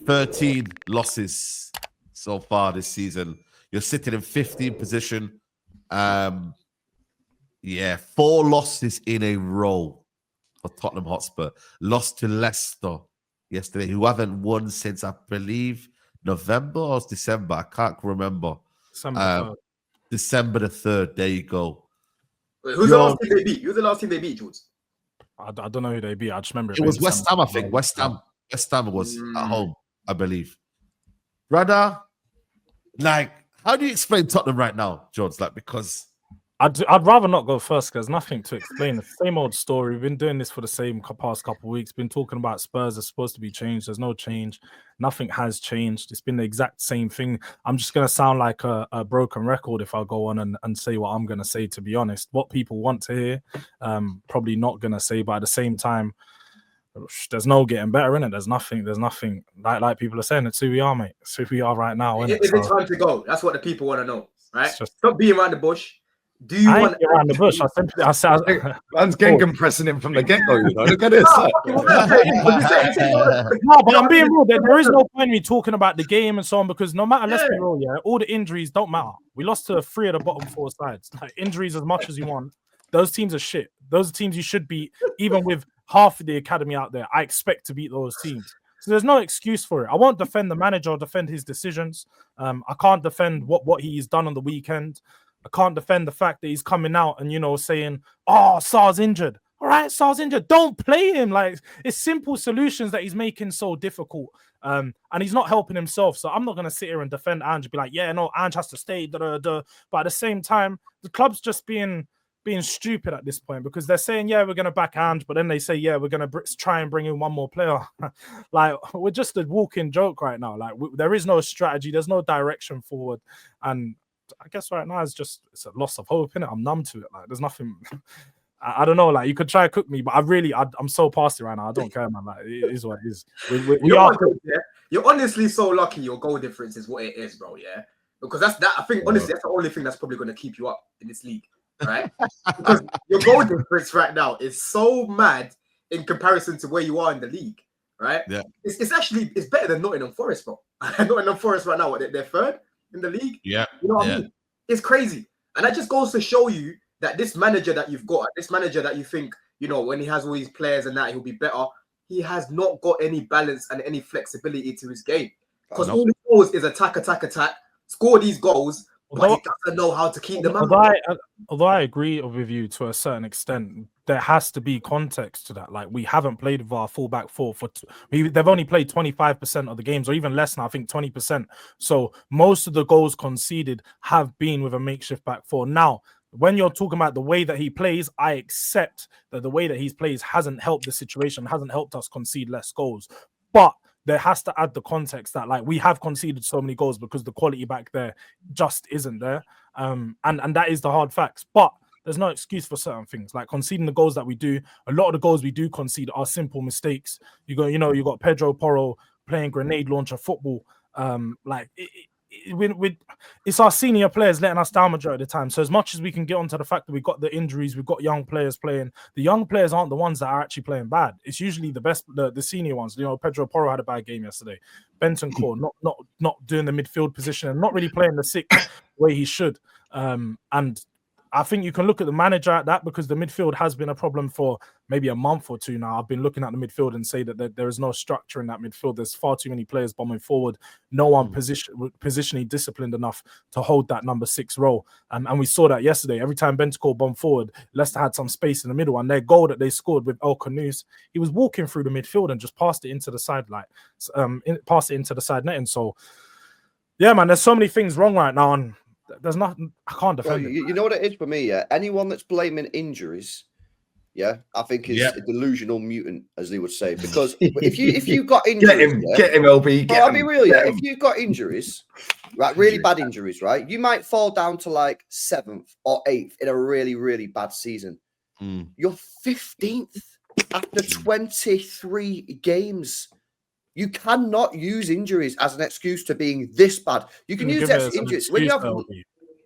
13 losses so far this season. You're sitting in 15th position. 4 losses in a row for Tottenham Hotspur. Lost to Leicester yesterday, who haven't won since, I believe, November or December. I can't remember. December the 3rd. There you go. Wait, who's the last team they beat? Who's the last team they beat, George? I don't know who they beat. I just remember it was West Ham, I think. West Ham was at home, I believe. Brother, like, how do you explain Tottenham right now, George? Like, because I'd rather not go first because there's nothing to explain. It's the same old story. We've been doing this for the past couple of weeks. Been talking about Spurs are supposed to be changed. There's no change. Nothing has changed. It's been the exact same thing. I'm just going to sound like a broken record if I go on and say what I'm going to say, to be honest. What people want to hear, probably not going to say, but at the same time, there's no getting better in it. There's nothing like people are saying. It's who we are, mate. It's who we are right now. Is it time to go? That's what the people want to know, right? Stop being around the bush. Do you want to around the bush? I said, man's Gegenpressing him from the get-go. You know? Look at this. No, but I'm being real. There is no point in me talking about the game and so on because no matter, let's be real, all the injuries don't matter. We lost to 3 of the bottom 4 sides. Like, injuries as much as you want. Those teams are shit. Those are teams you should beat, even with half of the academy out there. I expect to beat those teams. So there's no excuse for it. I won't defend the manager or defend his decisions. I can't defend what he's done on the weekend. I can't defend the fact that he's coming out and, saying, oh, Sar's injured. All right, Sar's injured. Don't play him. Like, it's simple solutions that he's making so difficult. And he's not helping himself. So I'm not going to sit here and defend Ange and be like, yeah, no, Ange has to stay. But at the same time, the club's just being stupid at this point because they're saying, yeah, we're going to back Ange. But then they say, yeah, we're going to try and bring in one more player. Like, we're just a walking joke right now. Like, there is no strategy. There's no direction forward. And I guess right now it's a loss of hope, innit? I'm numb to it. Like, there's nothing. I don't know. Like, you could try to cook me, but I'm so past it right now. I don't care, man. Like, it is what it is. You're honestly so lucky. Your goal difference is what it is, bro. Yeah, because I think honestly that's the only thing that's probably going to keep you up in this league, right? Because your goal difference right now is so mad in comparison to where you are in the league, right? Yeah, it's better than Nottingham Forest, bro. Nottingham Forest right now, they're 3rd in the league. Yeah, you know what I mean? It's crazy, and that just goes to show you that this manager that you've got, this manager that you think, when he has all these players and that he'll be better, he has not got any balance and any flexibility to his game. Because all he knows is attack, score these goals, but he doesn't know how to keep them up. Although I agree with you to a certain extent, there has to be context to that. Like, we haven't played with our full-back 4 they've only played 25% of the games, or even less than, I think 20%. So most of the goals conceded have been with a makeshift back 4. Now, when you're talking about the way that he plays, I accept that the way that he plays hasn't helped the situation, hasn't helped us concede less goals. But there has to add the context that, like, we have conceded so many goals because the quality back there just isn't there. And that is the hard facts. But there's no excuse for certain things. Like conceding the goals that we do, a lot of the goals we do concede are simple mistakes. You got Pedro Porro playing grenade launcher football. It's our senior players letting us down majority of the time. So as much as we can get onto the fact that we've got the injuries, we've got young players playing, the young players aren't the ones that are actually playing bad. It's usually the senior ones. Pedro Porro had a bad game yesterday. Bentancur not doing the midfield position and not really playing the 6 way he should. And I think you can look at the manager at that because the midfield has been a problem for maybe a month or 2 now. I've been looking at the midfield and say that there is no structure in that midfield. There's far too many players bombing forward. No one positionally disciplined enough to hold that number 6 role. And we saw that yesterday. Every time Bentancur bombed forward, Leicester had some space in the middle. And their goal that they scored with El Khanous, he was walking through the midfield and just passed it into the side netting. So, yeah, man, there's so many things wrong right now. And there's nothing I can't defend. Well, you know what it is for me, yeah? Anyone that's blaming injuries, I think is a delusional mutant, as they would say. Because if you've got injuries, get him, LB. I'll be real, If you've got injuries, right, really bad injuries, right, you might fall down to like 7th or 8th in a really, really bad season. You're 15th after 23 games. You cannot use injuries as an excuse to being this bad. You can use injuries when you have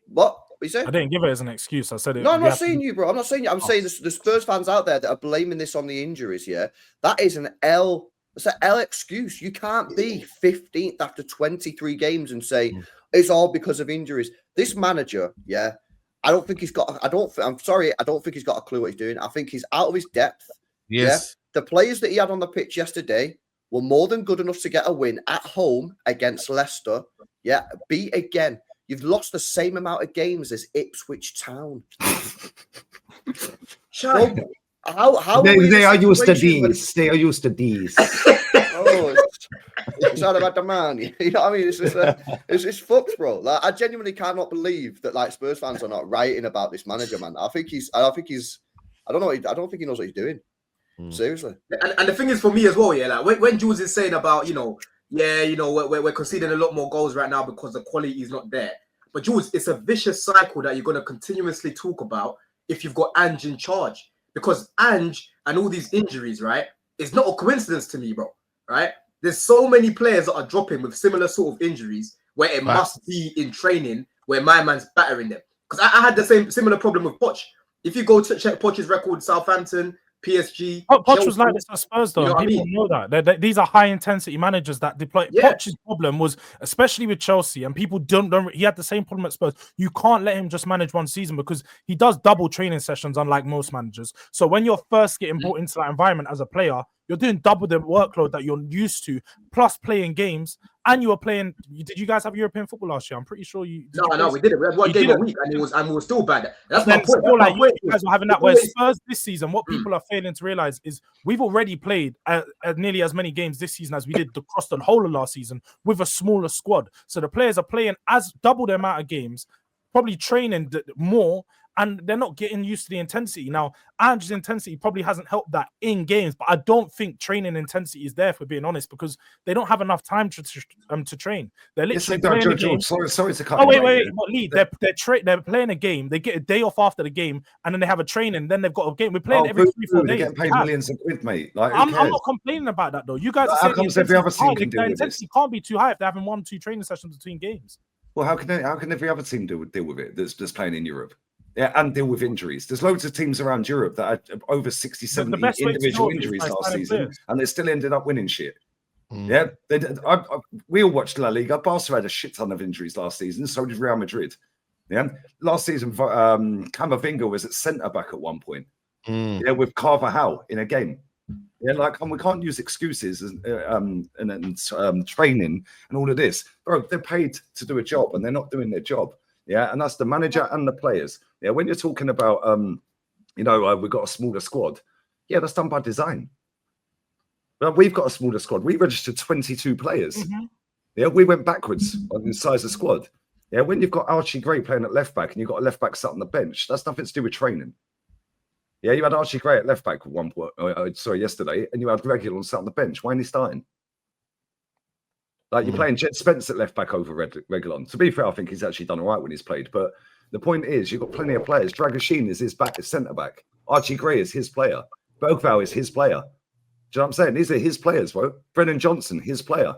what you say. I didn't give it as an excuse. I said it. No, I'm not saying you, bro. I'm not saying you. I'm saying the Spurs fans out there that are blaming this on the injuries. Yeah, that is an L It's an L excuse. You can't be 15th after 23 games and say it's all because of injuries. This manager, yeah, I don't think he's got. I'm sorry, I don't think he's got a clue what he's doing. I think he's out of his depth. Yes. Yeah, the players that he had on the pitch yesterday were more than good enough to get a win at home against Leicester. Yeah, beat again. You've lost the same amount of games as Ipswich Town. Shut How They are used to situation when- these. They are used to these. Oh, it's all about the man. You know what I mean? It's just it's fucked, bro. Like, I genuinely cannot believe that like Spurs fans are not writing about this manager, man. I don't think he knows what he's doing. Seriously. And the thing is for me as well, yeah, like when Jules is saying about, we're conceding a lot more goals right now because the quality is not there. But Jules, it's a vicious cycle that you're going to continuously talk about if you've got Ange in charge. Because Ange and all these injuries, right, it's not a coincidence to me, bro, right? There's so many players that are dropping with similar sort of injuries where it must be in training where my man's battering them. Because I had the similar problem with Poch. If you go to check Poch's record, Southampton, PSG. Poch was like this at Spurs, though. You know what I People mean? know that. These are high-intensity managers that deploy. Yeah. Poch's problem was, especially with Chelsea, and people don't. He had the same problem at Spurs. You can't let him just manage one season because he does double training sessions, unlike most managers. So when you're first getting brought into that environment as a player, you're doing double the workload that you're used to, plus playing games. And you were playing. Did you guys have European football last year? I'm pretty sure you. No, we didn't. We had one game a week, and we were still bad. That's my point. Like you guys were having that. Where Spurs this season, what people are failing to realize is we've already played nearly as many games this season as we did across the whole of last season with a smaller squad. So the players are playing as double the amount of games, probably training more. And they're not getting used to the intensity. Now, Ange's intensity probably hasn't helped that in games, but I don't think training intensity is there, for being honest, because they don't have enough time to train. They're literally playing a game. Sorry to cut. Oh, wait. What lead? They're playing a game. They get a day off after the game, and then they have a training. Then they've got a game. We're playing every 3-4 days. They're getting paid millions of quid, mate. Like, I'm not complaining about that, though. You guys are how saying comes every other team can deal with intensity this? can't be too high if they're having 1-2 training sessions between games. Well, how can every other team deal with it that's just playing in Europe? Yeah, and deal with injuries. There's loads of teams around Europe that had over 60, 70 individual injuries last season, and they still ended up winning shit. Yeah, we all watched La Liga. Barca had a shit ton of injuries last season, so did Real Madrid. Yeah, last season, Camavinga was at centre back at one point. Yeah, with Carvajal in a game. Yeah, and we can't use excuses and training and all of this. Bro, they're paid to do a job, and they're not doing their job. Yeah, and that's the manager and the players. Yeah, when you're talking about, we've got a smaller squad. Yeah, that's done by design. But we've got a smaller squad. We registered 22 players. Yeah, we went backwards on the size of squad. Yeah, when you've got Archie Gray playing at left back and you've got a left back sat on the bench, that's nothing to do with training. Yeah, you had Archie Gray at left back at one point. Yesterday, and you had Reguilon sat on the bench. Why ain't he starting? Like, you're playing Jet Spence at left back over Reguilon. To be fair, I think he's actually done all right when he's played. But the point is, you've got plenty of players. Dragoshin is his centre back. Archie Gray is his player. Bergvall is his player. Do you know what I'm saying? These are his players, bro. Brennan Johnson, his player.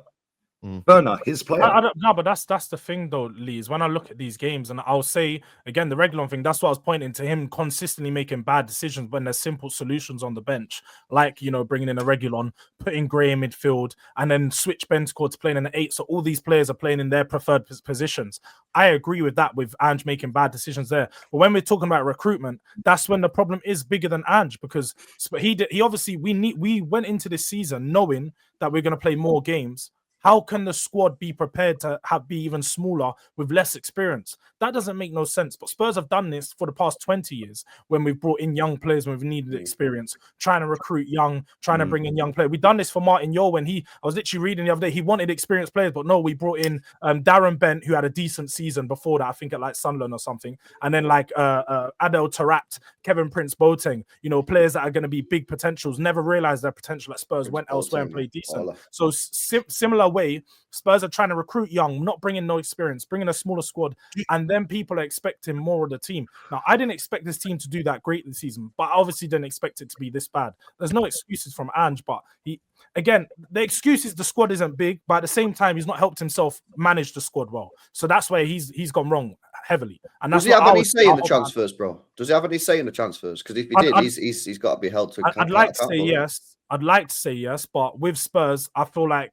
Werner, his player. I don't know, but that's the thing, though, Lee, is when I look at these games, and I'll say, again, the Reguilon thing, that's what I was pointing to, him consistently making bad decisions when there's simple solutions on the bench, like, bringing in a Reguilon, putting Gray in midfield, and then switch Bentancur to playing in the 8, so all these players are playing in their preferred positions. I agree with that, with Ange making bad decisions there. But when we're talking about recruitment, that's when the problem is bigger than Ange, because he obviously, we went into this season knowing that we're going to play more games. How can the squad be prepared to be even smaller with less experience? That doesn't make no sense. But Spurs have done this for the past 20 years when we've brought in young players when we've needed experience, trying to recruit young, trying to bring in young players. We've done this for Martin Yeo when I was literally reading the other day, he wanted experienced players, but no, we brought in Darren Bent, who had a decent season before that, I think at like Sunderland or something. And then like Adel Taarabt, Kevin Prince Boateng, players that are going to be big potentials, never realized their potential at Spurs, went elsewhere and played decent. So similar way, Spurs are trying to recruit young, not bringing no experience, bringing a smaller squad, and then people are expecting more of the team. Now, I didn't expect this team to do that great this season, but I obviously didn't expect it to be this bad. There's no excuses from Ange, but the excuse is the squad isn't big, but at the same time, he's not helped himself manage the squad well. So that's where he's gone wrong. heavily. And that's does he have any say in the about. transfers, bro? Does he have any say in the transfers? Because if he did, he's got to be held to. I'd like to say yes. I'd like to say yes, but with Spurs, I feel like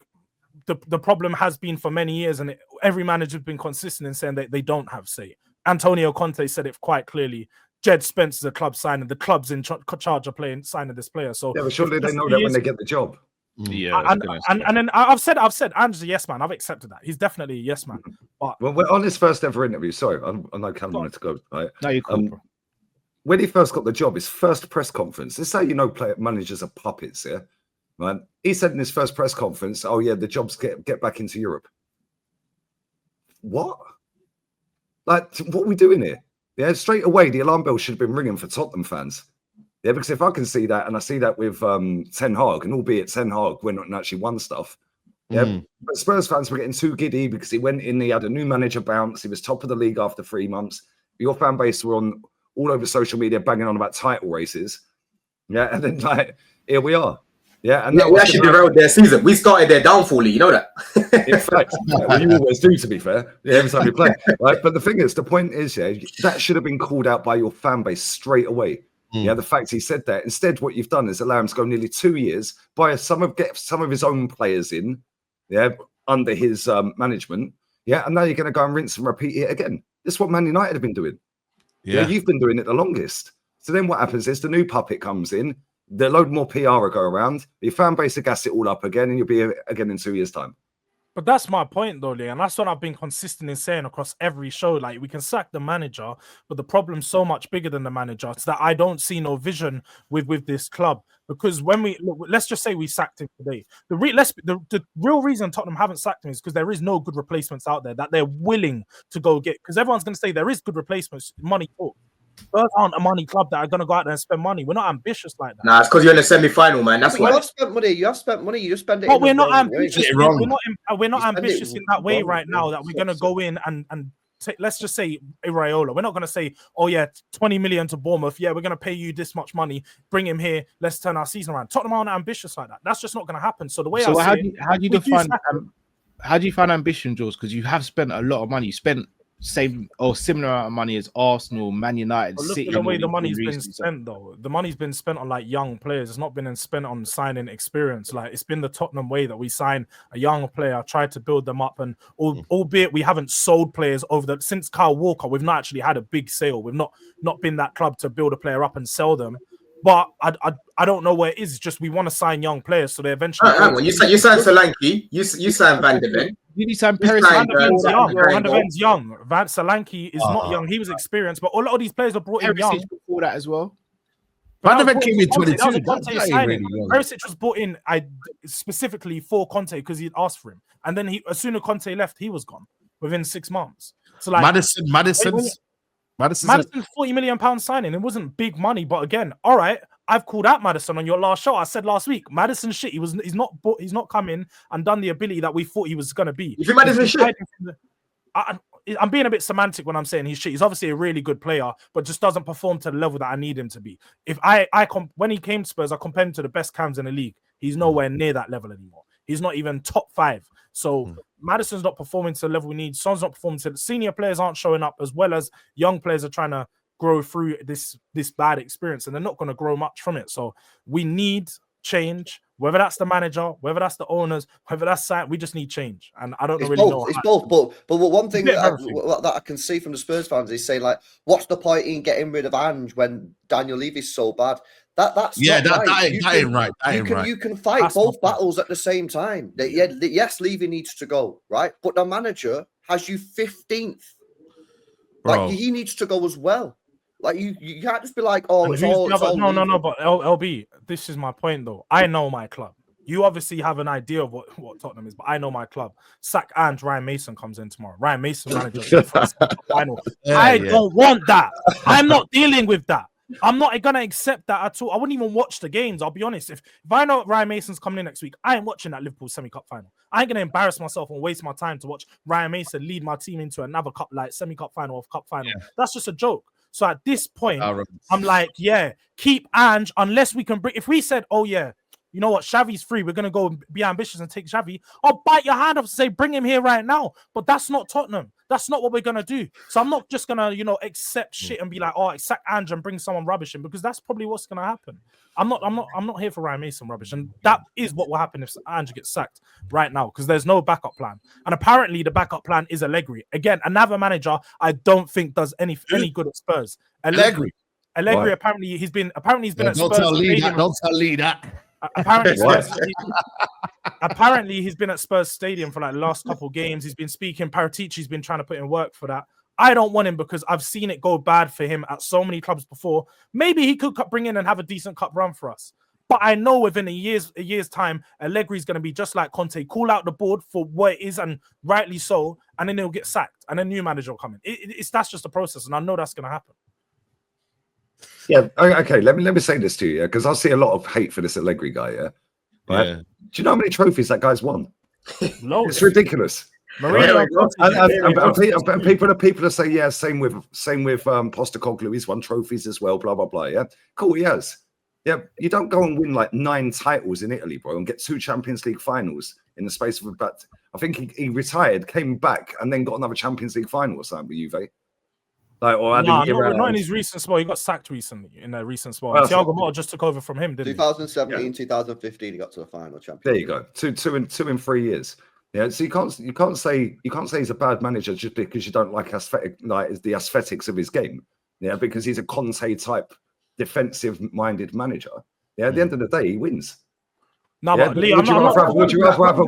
the problem has been for many years, and every manager has been consistent in saying that they don't have say. Antonio Conte said it quite clearly. Jed Spencer's a club signing. The club's in charge of signing this player. So yeah, but surely they know that when they get the job. Yeah, and then I've said Ange's a yes man. I've accepted that. He's definitely a yes man. But well, on his first ever interview, sorry, I know Cam wanted to go. Right? No, you're cool, bro. When he first got the job, his first press conference. This is how you know managers are puppets. Yeah, right. He said in his first press conference, "Oh yeah, the job's get back into Europe." What? Like, what are we doing here? Yeah, straight away, the alarm bell should have been ringing for Tottenham fans. Yeah, because if I can see that, and I see that with Ten Hag, and albeit Ten Hag went and actually won stuff, yeah, but Spurs fans were getting too giddy because he went in, he had a new manager bounce, he was top of the league after 3 months. Your fan base were on all over social media banging on about title races. Yeah, and then like, here we are. Yeah, and we actually derailed their season. We started their downfall, you know that. In fact, well, you always do, to be fair. Yeah, every time you play, right? But the point is, yeah, that should have been called out by your fan base straight away. Yeah, the fact he said that. Instead, what you've done is allow him to go nearly 2 years, get some of his own players in, yeah, under his management. Yeah, and now you're going to go and rinse and repeat it again. This is what Man United have been doing. Yeah, you've been doing it the longest. So then what happens is the new puppet comes in. The load more PR will go around. Your fan base will gas it all up again, and you'll be again in 2 years' time. But that's my point, though, Lee, and that's what I've been consistent in saying across every show. Like, we can sack the manager, but the problem's so much bigger than the manager. It's that I don't see no vision with this club. Because when let's just say we sacked him today. The real reason Tottenham haven't sacked him is because there is no good replacements out there that they're willing to go get. Because everyone's going to say there is good replacements, money talk. Spurs aren't a money club that are going to go out there and spend money. We're not ambitious like that. Nah, it's because you're in the semi-final, man. That's why. You have spent money. You have spent money. You just spend it. But we're not ambitious. We're not ambitious in that way right now that we're going to go in and let's just say Iraola. We're not going to say, oh yeah, 20 million to Bournemouth. Yeah, we're going to pay you this much money. Bring him here. Let's turn our season around. Tottenham aren't ambitious like that. That's just not going to happen. So the way how do you define ambition, Jules? Because you have spent a lot of money. You spent same or similar amount of money as Arsenal, Man United, but look City. at the way the money's been spent, though. The money's been spent on like young players. It's not been spent on signing experience. Like, it's been the Tottenham way that we sign a young player, try to build them up, and albeit we haven't sold players since Kyle Walker, we've not actually had a big sale. We've not been that club to build a player up and sell them. But I don't know where it is. It's just we want to sign young players, so they eventually. You signed Solanke. You signed Van de Ven. You signed Paris. Van de Ven's young. Van de Ven's young. Solanke is not young. He was experienced, but a lot of these players are brought in young. Before that as well. Van de Ven came in 22. Perisic was brought in specifically for Conte because he'd asked for him, and then as soon as Conte left, he was gone within 6 months. So like Madison's £40 million signing. It wasn't big money, but again, all right. I've called out Maddison on your last show. I said last week, Maddison shit. He's not come in and done the ability that we thought he was going to be. You think Maddison shit? I'm being a bit semantic when I'm saying he's shit. He's obviously a really good player, but just doesn't perform to the level that I need him to be. If when he came to Spurs, I compared him to the best cams in the league. He's nowhere near that level anymore. He's not even top 5. So Maddison's not performing to the level we need. Son's not performing to the senior players aren't showing up, as well as young players are trying to grow through this bad experience, and they're not going to grow much from it. So we need change, whether that's the manager, whether that's the owners, whether that's that, we just need change. And I don't really know. It's both. But one thing that I can see from the Spurs fans is saying, like, what's the point in getting rid of Ange when Daniel Levy's so bad? That ain't right. You can fight both battles at the same time. Yes, Levy needs to go, right? But the manager has you 15th. Bro. Like, he needs to go as well. Like, you can't just be like, oh, but LB, this is my point, though. I know my club. You obviously have an idea of what Tottenham is, but I know my club. Sack Ange, Ryan Mason comes in tomorrow. Ryan Mason manager final. I don't want that. I'm not dealing with that. I'm not going to accept that at all. I wouldn't even watch the games. I'll be honest. If I know Ryan Mason's coming in next week, I ain't watching that Liverpool semi-cup final. I ain't going to embarrass myself and waste my time to watch Ryan Mason lead my team into another cup, like semi-cup final or cup final. Yeah. That's just a joke. So at this point, I'm like, yeah, keep Ange unless we can bring. If we said, oh yeah, you know what, Xavi's free, we're going to go be ambitious and take Xavi, I'll bite your hand off and say, bring him here right now. But that's not Tottenham. That's not what we're going to do. So I'm not just going to, you know, accept shit and be like, oh, sack Ange and bring someone rubbish in, because that's probably what's going to happen. I'm not here for Ryan Mason rubbish. And that is what will happen if Ange gets sacked right now, because there's no backup plan. And apparently the backup plan is Allegri. Again, another manager I don't think does any good at Spurs. Allegri, right. apparently he's been at Spurs. Don't tell Lee that. Apparently he's been at Spurs Stadium for like the last couple of games. He's been speaking. Paratici's been trying to put in work for that. I don't want him because I've seen it go bad for him at so many clubs before. Maybe he could bring in and have a decent cup run for us. But I know within a year's time, Allegri's going to be just like Conte, call out the board for what it is, and rightly so, and then he'll get sacked, and a new manager will come in. That's just a process, and I know that's going to happen. Yeah. Okay. Let me say this to you, because I see a lot of hate for this Allegri guy. Yeah. Right. Yeah. Do you know how many trophies that guy's won? It's ridiculous. Mourinho, and people are saying, yeah, same with Postecoglou. He's won trophies as well. Blah blah blah. Yeah. Cool. He has. Yeah. You don't go and win like 9 titles in Italy, bro, and get 2 Champions League finals in the space of about. I think he retired, came back, and then got another Champions League final or something with Juve. Like, or not in his recent spot. He got sacked recently in a recent spot. Well, Thiago Motta just took over from him, didn't 2017, he? 2015, he got to the final champion. There you go. Two in 3 years. Yeah, so you can't say he's a bad manager just because you don't like the aesthetics of his game. Yeah, because he's a Conte type defensive-minded manager. Yeah, at the end of the day, he wins. No, yeah, but Lee, would you rather have a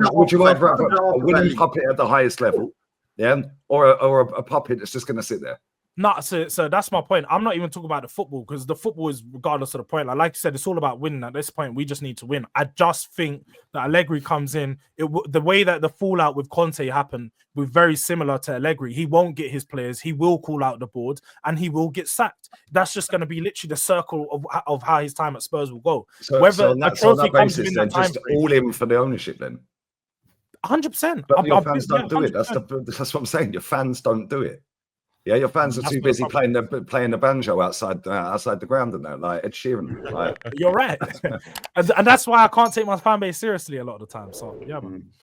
winning puppet at the highest level? Yeah, or a puppet that's just going to sit there? No, so that's my point. I'm not even talking about the football, because the football is regardless of the point. Like you said, it's all about winning. At this point, we just need to win. I just think that Allegri comes in. The way that the fallout with Conte happened was very similar to Allegri. He won't get his players. He will call out the board, and he will get sacked. That's just going to be literally the circle of how his time at Spurs will go. So on that basis, then just all in for the ownership then. 100%. But your fans don't do it. That's what I'm saying. Your fans don't do it. Yeah, your fans are too busy playing the banjo outside the ground and that, like Ed Sheeran. Like. You're right, and that's why I can't take my fan base seriously a lot of the time. So yeah, man.